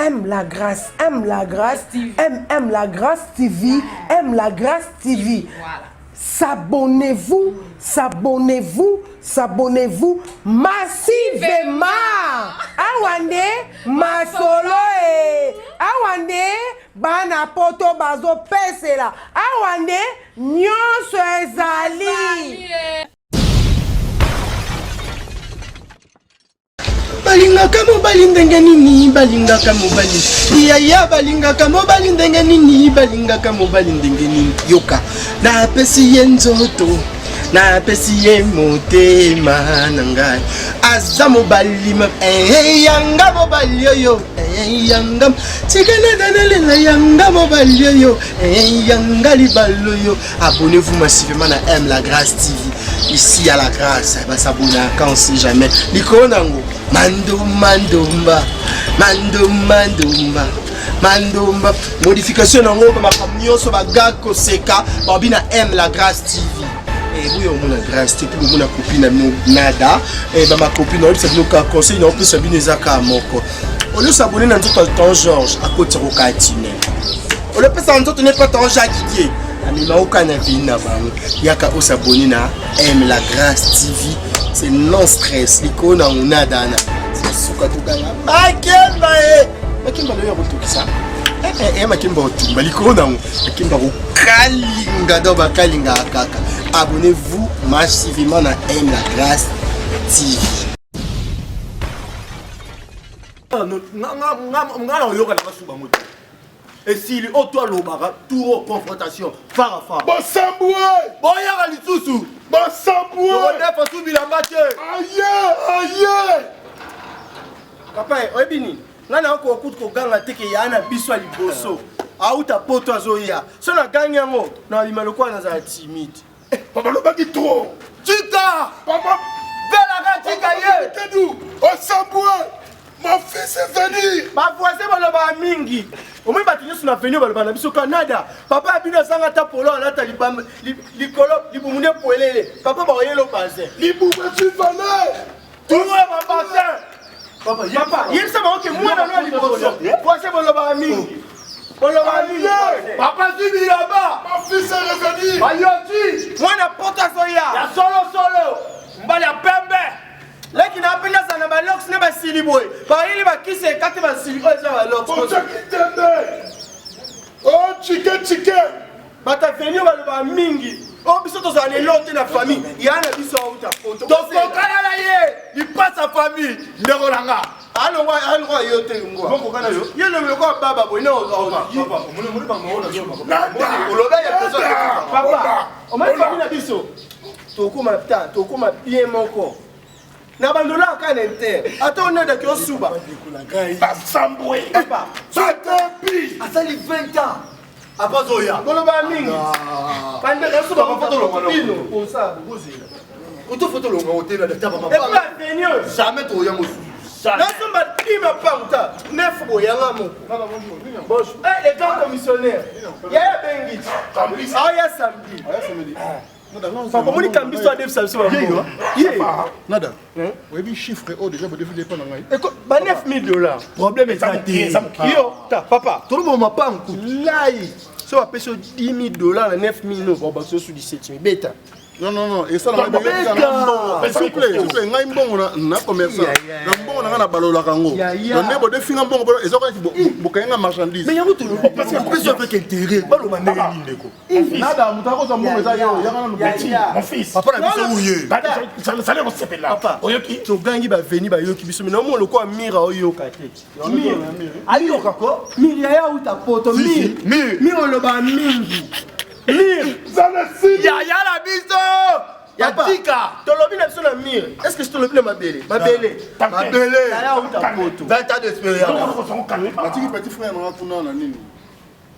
aime la grâce, aime la grâce, aime la grâce TV, aime la grâce TV. Voilà. S'abonnez-vous, s'abonnez-vous, s'abonnez-vous massivement. Awande masolo awande bana poto bazo pesela. Awande nyonso ezali. Balingaka mobali ndenge nini balingaka mobali yaya balingaka mobali ndenge nini balingaka mobali ndenge nini yoka na pesi ye nzoto na pesi ye motema na ngai aza mobali yanga mobali yoyo yanga tikana danalela yanga mobali yoyo yanga libalo yo. Abonnez-vous massivement à M La Grâce TV ici à La Grâce. Bah s'abonner quand on sait jamais likonango mandomba modification nango ba makamnyoso bagako seka babina M La Grâce TV. Oui, on a grâce, tu peux mon copine nada, et ma copine on s'abonne au conseil, on peut s'abonner à moko. On peut s'abonner dans tout le temps Georges à côté de Rocatine. On peut s'abonner pas tant Jacques Didier. Mais ma aucun avis n'a pas. Yaka on s'abonner na M La Grâce TV. C'est non stress. L'icône on nada na. C'est suka tukanga. Makemba makemba le yako tukisa. Makemba otumba l'icône on makemba kalinga do bakalinga kaka. Abonnez-vous massivement à M La Grâce TV. Et s'il est auto l'obara, tout confrontation, phare à phare. Bassamboué! Boya Alitsusu! Bassamboué! On est pas sous Bilambate! Aïe! Papa, Obini, nana ko kutu ko ganga teke yana biswa liboso. Auta poto azoya. So na ganga ngo, na limaloko na za timide. Papa, le bagi trop! Tika! Papa! Bela tika ye! Kedou! Bassamboué! Mon fils est venu! Ma voisin baloba mingi. Au moins batinu suna venu baloba na biso Canada. Papa abino sanga ta polo na ta libam likolo libumune poelele. Papa ba yelo bazin. Liboumé tu venais! Tout ma bazin. Papa, il sait que moi dans le liboso. Voisin baloba mingi. Baloba mingi. Papa subi là-bas. Mon fils est revenu! Ayoti. Moi na pota soya. Ya solo. Mbali ya pembe. Leki na penda sana ba lox na ba siliboy. Ba ili ba kise kati ba siliboy za ba lox. On t'a quitté! Oh, chicken! Bata venu ba mingi. Oh biso to za le lote na famille. Yana biso auta poto. Donc kala la ye, il passe sa famille. Ndeko langa. Alwa yote ngwa. Boko kana yo. Yelo le kwa baba boy na o. Papa, moni ba maona zo papa. Moni oloba ya personne. Papa, o ma famille na biso. Tokuma bien moko. Na bandola kana inter. Ata on est de suba. Bassamboué! Papa, Satampi! asali 20 ans. Abazoya. Boloba mingi. Pande ka suba ko photo lo pino. Pour ça, bozela. Auto photo lo ngotela de taba papa. Et pas venir. Jamais to ya mosu. Na somba tima panta. Neuf boyanga mo. Bonjour. Eh les gars commissionnaires. Ya bengi. Ah ya samedi. Papa, moi, quand je suis allé à Nada. Oui, mais chiffre haut déjà, vous devez dépendre. écoute, $9,000. Problème est ça. Yo, papa, tout le monde m'a pas un coup. Là, si on paye $10,000, $9,000, on va se sous 17 000. Bêta. Non, et ça, s'il vous plaît, on a commerçant. On a balola kango. On est bon de finir bon, ils ont marchandise. Mais il y a tout le monde. Parce qu'on peut se faire intérêt. Nada, mon fils. Papa, ça n'est pas là. Papa, tu gagnes ba venir ba yoki biso. Mais non, le quoi mira oyo kate. Ayo kako. Mira ya uta poto mi on le ba mingi. Ya la biso. Ya tika. To lobi na biso na mire. Est-ce que je te lobi ma belle? Ma belle. Ya uta poto. 20 ans d'expérience. Petit frère on a kuna na nini.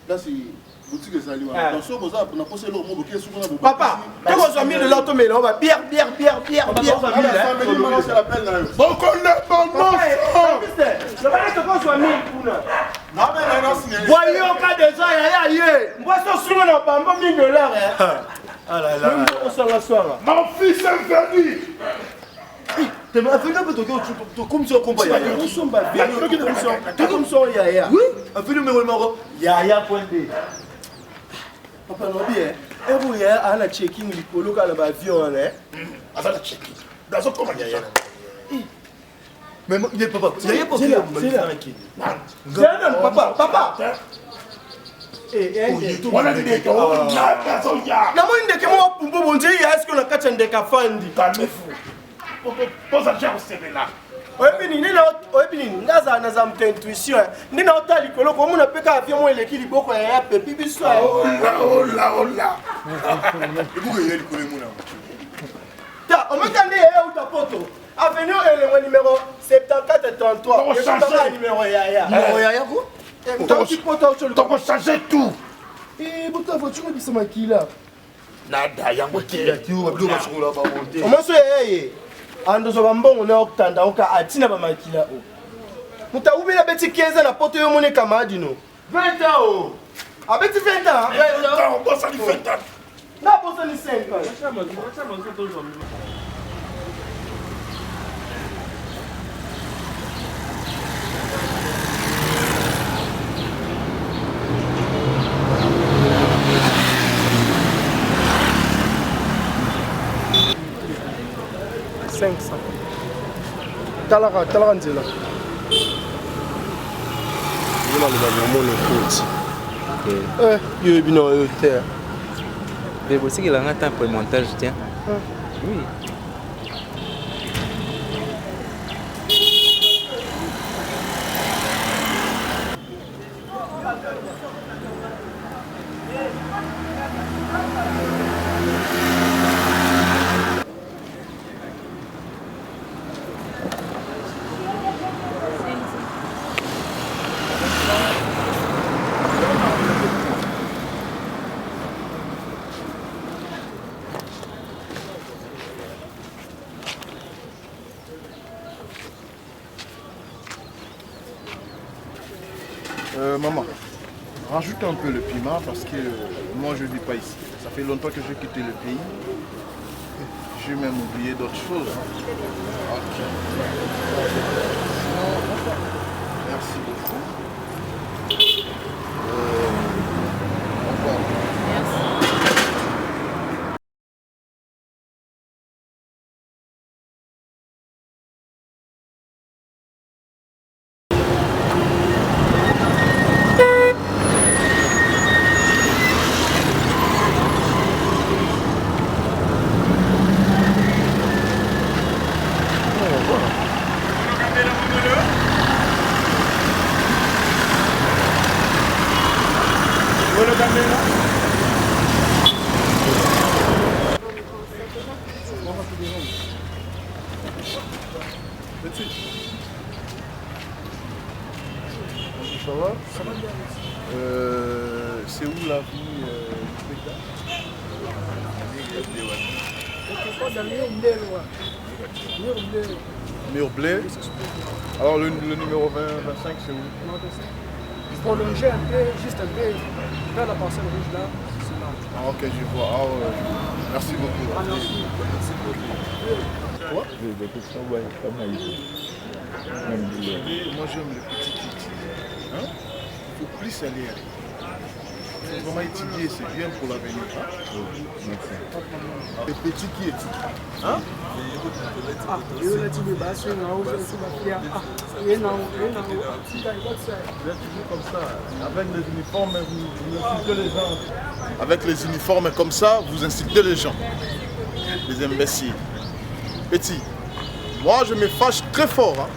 Là c'est boutique ezali wana. Donc so boza na poser le mot boké souvent na papa, tu as mis de l'auto mais on va bière. Bon qu'on est bon. Le balai te qu'on soit mis pour voyons pas déjà ya. Moi ça sur le bambou $1,000 hein. Ah là là. On s'en la soirée. Mon fils est venu. T'es ma fille, tu comme ça, combat. Nous sommes pas bien. Tu comme ça, Yaya. Oui. Un film, mais vraiment, Yaya point D. Papa, non, bien. Et vous, Yaya, à la checking, il coloque à l'avion, hein. À la checking. Dans ce comment Yaya. Mais il est papa. Yaya, pour qui? C'est là. Papa. Voilà des mecs. Na moi ndeke mo pumbo bonje ya est-ce que na kacha ndeka fandi Calmez-vous. Posa já você là. oyebini ngaza na za mte intuition ndi na otali kolo ko muna peka afia mo eleki liboko ya pepi biso Hola. Ibuke yeli kole muna. ta omekande ya uta poto avenue ele numéro 7433 et ça numéro ya ko T'as changé tout. buta voiture bisa makila Nada yango te. omaso yeye andozo bambongo na okutanda oka atina bamakila o muta ubila beti 15 na poto yo mone kamadi no 20 ans o abeti 20 ans On bosse à 20 ans. na bosa ni 5 ans talaka nzela yona loba mona koti yo ebino oyo te Mais aussi qu'il a un temps pour le montage, tiens. Oui. Maman, rajoute un peu le piment parce que moi je ne vis pas ici. Ça fait longtemps que j'ai quitté le pays. J'ai même oublié d'autres choses. Ok. Merci beaucoup. Au revoir. C'est où la vie du spectacle? Mur bleu. Alors le numéro 25 c'est où? Prolonger un peu, juste un peu, vers la parcelle rouge là, c'est là. Ah ok, je vois. Ah, ouais. Merci beaucoup. Ah, merci. Quoi? Moi j'aime les petits kits. Hein? Il faut plus aller. Il faut vraiment étudier, c'est bien pour l'avenir. Hein? Les petits qui étudient. Hein? Ah, il y a des bâches, il y a des Vous êtes toujours comme ça. Avec les uniformes, vous incitez les gens. Avec les uniformes comme ça, vous incitez les gens. Les imbéciles. Petit, moi je me fâche très fort. Hein?